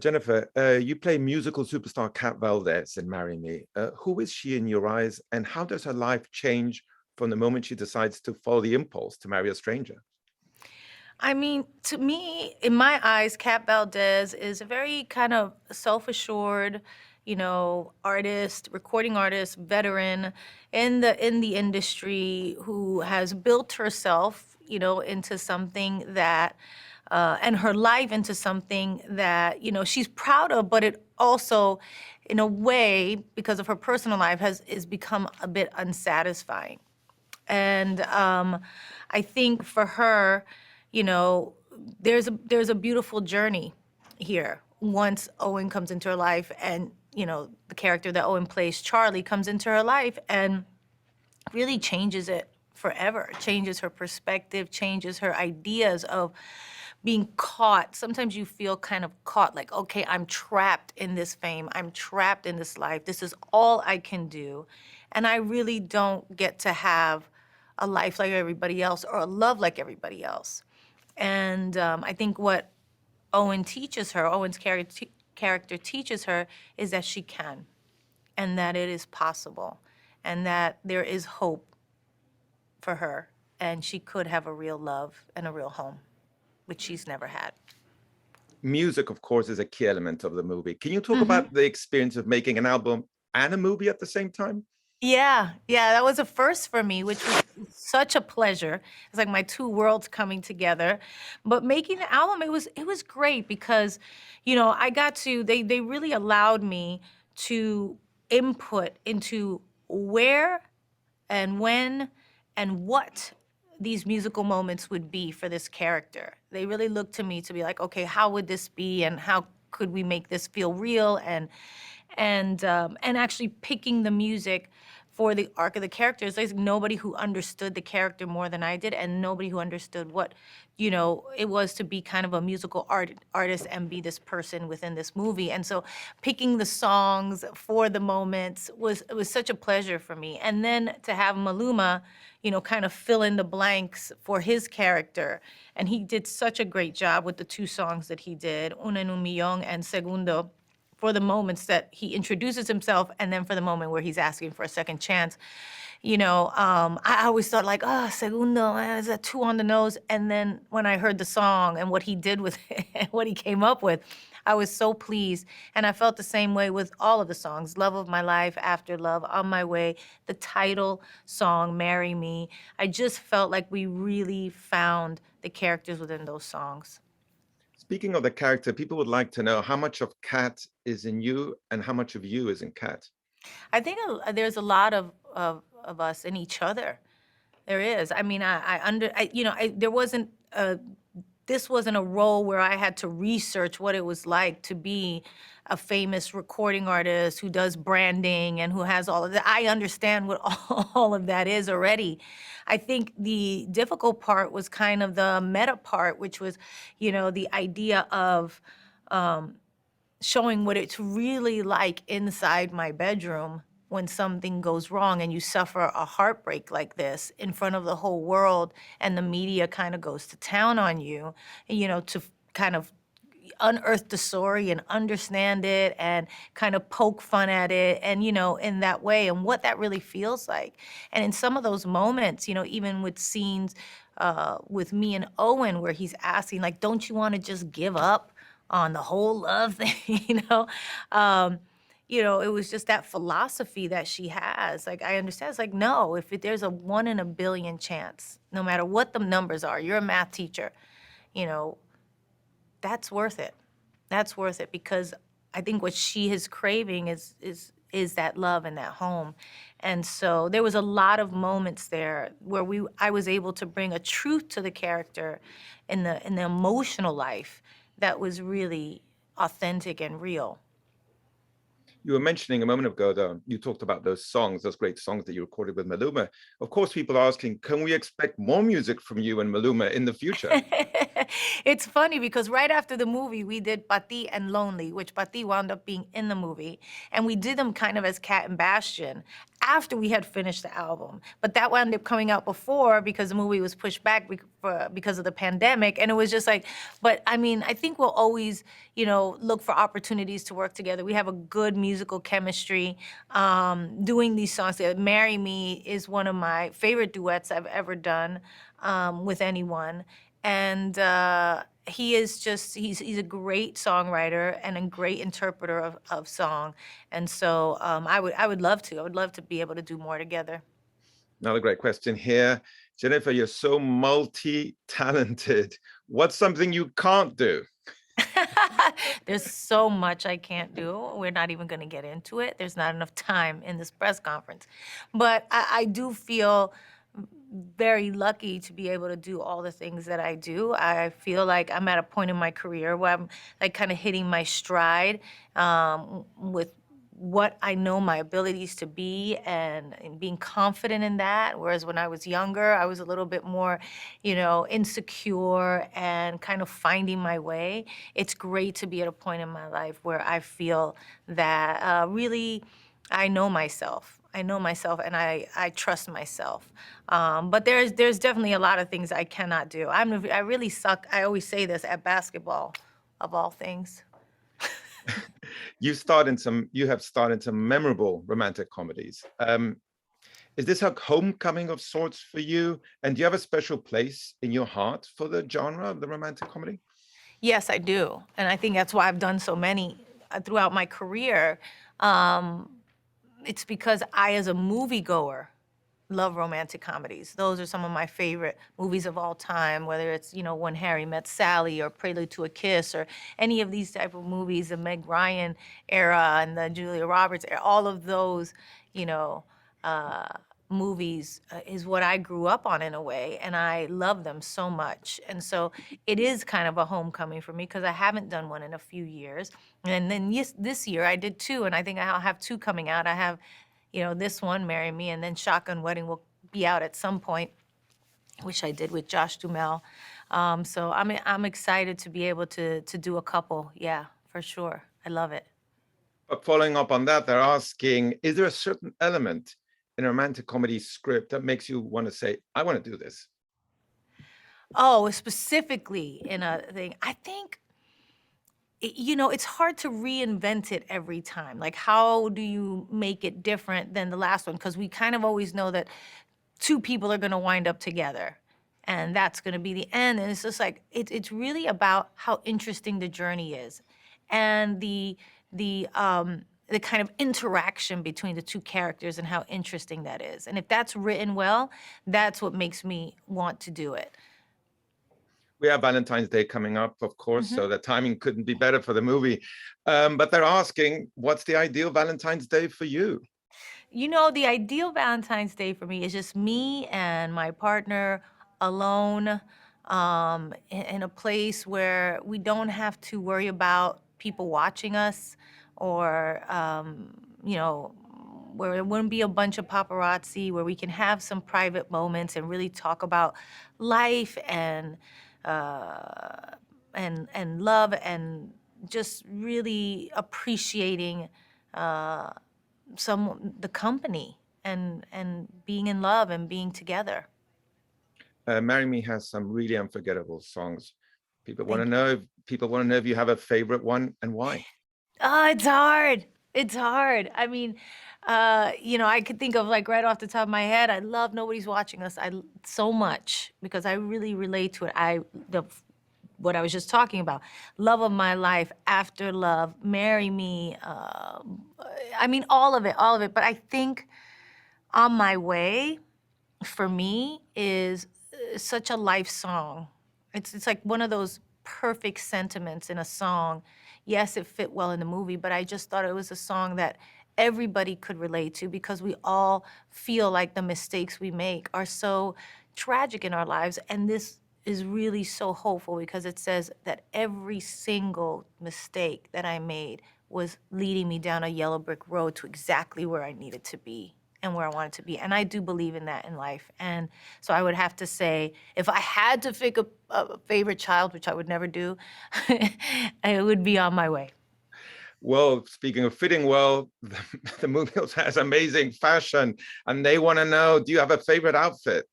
Jennifer, you play musical superstar Kat Valdez in Marry Me. Who is she in your eyes, and how does her life change from the moment she decides to follow the impulse to marry a stranger? I mean, to me, in my eyes, Kat Valdez is a very kind of self-assured, artist, recording artist, veteran in the industry who has built herself, into something that and her life into something that, she's proud of, but it also, in a way, because of her personal life, has is become a bit unsatisfying. And I think for her, you know, there's a beautiful journey here. Once Owen comes into her life, and the character that Owen plays, Charlie, comes into her life and really changes it forever. Changes her perspective, changes her ideas of being caught. Sometimes you feel kind of caught, like, okay, I'm trapped in this fame. I'm trapped in this life. This is all I can do. And I really don't get to have a life like everybody else or a love like everybody else. And I think what Owen's character teaches her is that she can, and that it is possible, and that there is hope for her, and she could have a real love and a real home, which she's never had. Music, of course, is a key element of the movie. Can you talk hmm about the experience of making an album and a movie at the same time? Yeah, yeah, that was a first for me, which was such a pleasure. It's like my two worlds coming together. But making the album, it was great because, I got to they really allowed me to input into where and when and what these musical moments would be for this character. They really looked to me to be like, okay, how would this be, and how could we make this feel real, and actually picking the music for the arc of the characters. There's nobody who understood the character more than I did, and nobody who understood what, it was to be kind of a musical artist and be this person within this movie. And so picking the songs for the moments was such a pleasure for me. And then to have Maluma, kind of fill in the blanks for his character. And he did such a great job with the two songs that he did, Una en un Millón and Segundo, for the moments that he introduces himself, and then for the moment where he's asking for a second chance. I always thought, like, oh, segundo, is that too on the nose? And then when I heard the song and what he did with it, what he came up with, I was so pleased. And I felt the same way with all of the songs: Love of My Life, After Love, On My Way, the title song, Marry Me. I just felt like we really found the characters within those songs. Speaking of the character, people would like to know how much of Kat is in you and how much of you is in Kat. I think there's a lot of us in each other. There is. I mean, there wasn't this wasn't a role where I had to research what it was like to be a famous recording artist who does branding and who has all of that. I understand what all of that is already. I think the difficult part was kind of the meta part, which was, the idea of um, showing what it's really like inside my bedroom when something goes wrong and you suffer a heartbreak like this in front of the whole world, and the media kind of goes to town on you, to kind of unearth the story and understand it and kind of poke fun at it, and in that way, and what that really feels like. And in some of those moments, even with scenes with me and Owen, where he's asking, like, don't you want to just give up on the whole love thing? um, it was just that philosophy that she has. Like, I understand. It's like, no, there's a 1 in a billion chance, no matter what the numbers are, you're a math teacher, you know, that's worth it. That's worth it, because I think what she is craving is that love and that home. And so there was a lot of moments there where I was able to bring a truth to the character in the emotional life that was really authentic and real. You were mentioning a moment ago, though, you talked about those songs, those great songs that you recorded with Maluma. Of course, people are asking, can we expect more music from you and Maluma in the future? It's funny because right after the movie, we did Pati and Lonely, which Pati wound up being in the movie. And we did them kind of as Cat and Bastion after we had finished the album. But that wound up coming out before because the movie was pushed back because of the pandemic. And it was just like, but I mean, I think we'll always, look for opportunities to work together. We have a good musical chemistry. Doing these songs together. Marry Me is one of my favorite duets I've ever done with anyone. And he is just, he's a great songwriter and a great interpreter of song. And so I would love to. I would love to be able to do more together. Another great question here. Jennifer, you're so multi-talented. What's something you can't do? There's so much I can't do. We're not even going to get into it. There's not enough time in this press conference. But I do feel very lucky to be able to do all the things that I do. I feel like I'm at a point in my career where I'm like kind of hitting my stride with what I know my abilities to be and being confident in that. Whereas when I was younger, I was a little bit more, insecure and kind of finding my way. It's great to be at a point in my life where I feel that really I know myself. I know myself and I trust myself. But there's definitely a lot of things I cannot do. I really suck. I always say this at basketball, of all things. You have starred in some memorable romantic comedies. Is this a homecoming of sorts for you? And do you have a special place in your heart for the genre of the romantic comedy? Yes, I do. And I think that's why I've done so many throughout my career. It's because I, as a moviegoer, love romantic comedies. Those are some of my favorite movies of all time, whether it's, When Harry Met Sally or Prelude to a Kiss or any of these type of movies, the Meg Ryan era and the Julia Roberts era, all of those, movies is what I grew up on in a way, and I love them so much. And so it is kind of a homecoming for me because I haven't done one in a few years. And then this year I did two, and I think I'll have two coming out. I have, this one, Marry Me, and then Shotgun Wedding will be out at some point, which I did with Josh Duhamel. So I'm excited to be able to do a couple. Yeah, for sure. I love it. But following up on that, they're asking, is there a certain element in a romantic comedy script that makes you want to say, I want to do this? Oh, specifically in a thing, I think, it's hard to reinvent it every time. Like, how do you make it different than the last one? Because we kind of always know that two people are going to wind up together, and that's going to be the end. And it's just like it's really about how interesting the journey is, and the kind of interaction between the two characters and how interesting that is. And if that's written well, that's what makes me want to do it. We have Valentine's Day coming up, of course, so the timing couldn't be better for the movie. But they're asking, what's the ideal Valentine's Day for you? The ideal Valentine's Day for me is just me and my partner alone, in a place where we don't have to worry about people watching us or, where there wouldn't be a bunch of paparazzi, where we can have some private moments and really talk about life uh, and love and just really appreciating the company and being in love and being together. Marry Me has some really unforgettable songs. People want to Thank you. know. People want to know if you have a favorite one and why. Oh, it's hard. It's hard. I mean, I could think of like right off the top of my head, I love Nobody's Watching Us so much because I really relate to it. What I was just talking about, Love of My Life, After Love, Marry Me, I mean, all of it. But I think On My Way, for me, is such a life song. It's like one of those perfect sentiments in a song. Yes, it fit well in the movie, but I just thought it was a song that everybody could relate to because we all feel like the mistakes we make are so tragic in our lives. And this is really so hopeful because it says that every single mistake that I made was leading me down a yellow brick road to exactly where I needed to be. and where I wanted to be. And I do believe in that in life. And so I would have to say, if I had to pick a favorite child, which I would never do, it would be On My Way. Well, speaking of fitting well, the movie also has amazing fashion, and they want to know, do you have a favorite outfit?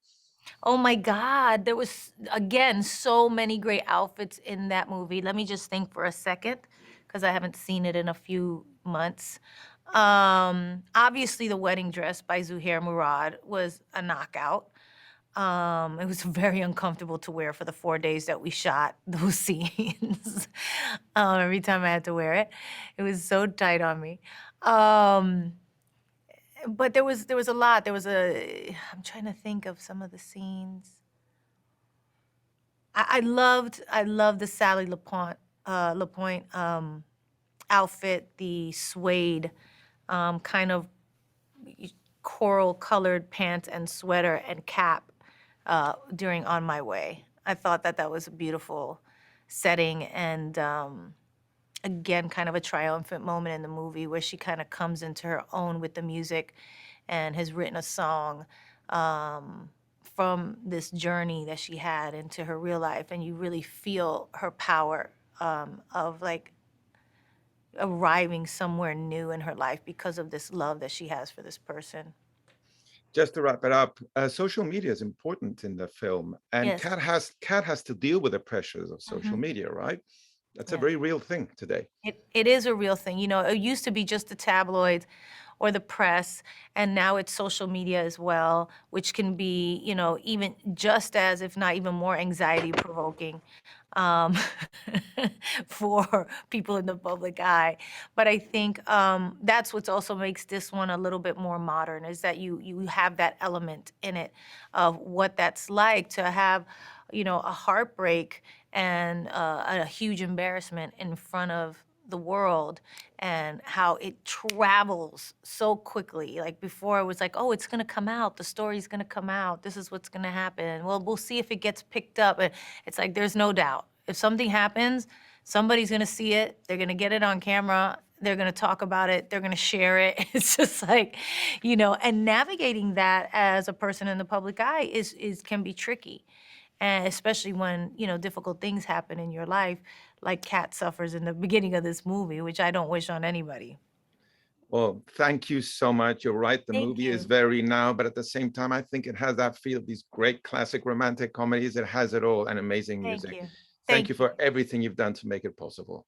Oh my God, there was, again, so many great outfits in that movie. Let me just think for a second, because I haven't seen it in a few months. Obviously, the wedding dress by Zuhair Murad was a knockout. It was very uncomfortable to wear for the 4 days that we shot those scenes. Every time I had to wear it, it was so tight on me. But there was a lot. I'm trying to think of some of the scenes. I loved the Sally Lapointe outfit, the suede kind of coral colored pants and sweater and cap during On My Way. I thought that was a beautiful setting, and again, kind of a triumphant moment in the movie where she kind of comes into her own with the music and has written a song from this journey that she had into her real life. And you really feel her power of like arriving somewhere new in her life because of this love that she has for this person. Just to wrap it up, social media is important in the film, and Yes. Kat has to deal with the pressures of social Hmm. media, right? That's a Yeah. very real thing today. It is a real thing. You know, it used to be just the tabloids or the press, and now it's social media as well, which can be, you know, even just as, if not even more anxiety provoking um, for people in the public eye. But I think that's what also makes this one a little bit more modern, is that you have that element in it of what that's like to have, you know, a heartbreak and a huge embarrassment in front of the world, and how it travels so quickly. Like before, it was like, oh, it's going to come out. The story's going to come out. This is what's going to happen. Well, we'll see if it gets picked up. And it's like, there's no doubt. If something happens, somebody's going to see it. They're going to get it on camera. They're going to talk about it. They're going to share it. It's just like, you know, and navigating that as a person in the public eye is can be tricky. And especially when, you know, difficult things happen in your life, like Kat suffers in the beginning of this movie, which I don't wish on anybody. Well, thank you so much. You're right. The Thank movie is you. very now, but at the same time, I think it has that feel of these great classic romantic comedies. It has it all, and amazing Thank music. you. Thank you Thank you. for everything you've done to make it possible.